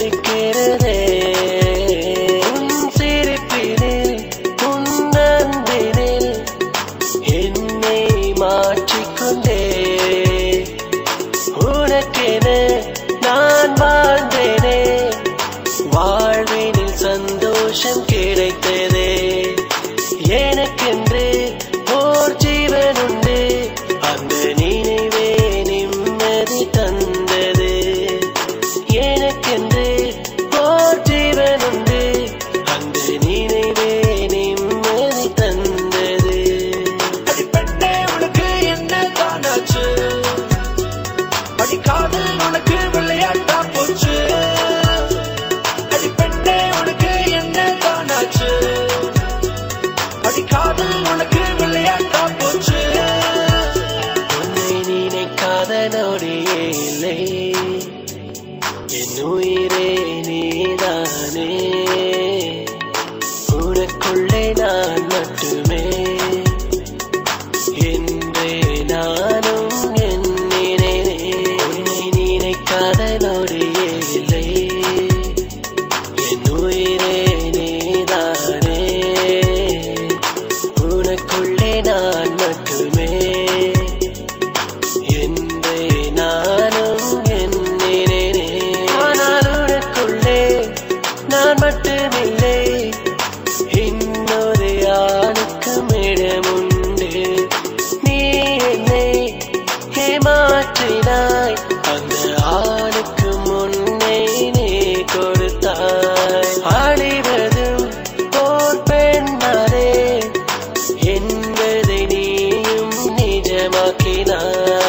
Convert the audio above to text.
துடிக்கிறதே உன் சிரிப்பினில் உன் அன்பினில் என்னை மாற்றிக்கொண்டே உனக்கென நான் வாழ்ந்தேனே வாழ்வினில் சந்தோஷம் கிடைத்ததே எனக்கென்று ஓர் ஜீவன் உண்டு அந்த நினைவே நிம்மதி தந்தது எனக்கென்று ஓர் ஜீவன் உண்டு அந்த நினைவே நிம்மதி தந்தது அடிப்பெண்ணே உனக்கு என்ன தானாச்சு அடிக்காதல் உனக்கு விளையாட்டா போச்சு அடிப்பெண்ணே உனக்கு என்ன தானாச்சு அடிக்காதல் உனக்கு விளையாட்டா போச்சு உன்னை நினைக்காத நொடியே இல்லை என் உயிரே நீதானே உனக்குள்ளே நான் மட்டுமே என்றே நானும் எண்ணினேனே உன்னை நினைக்காத நொடியே இல்லை என் உயிரே நீதானே உனக்குள்ளே நான் மட்டுமே என்றே நானும் எண்ணினேனே ஆனால் உனக்குள்ளே நான் மட்டுமில்லை இன்னொரு ஆணுக்கும் இடமுண்டு நீ என்னை ஏமாற்றினாய் அந்த ஆணுக்கு முன்னே நீ கொடுத்தாய் அழிவதும் ஓர் பெண்ணாரே என்பதை நீயும் நிஜமாக்கினாய்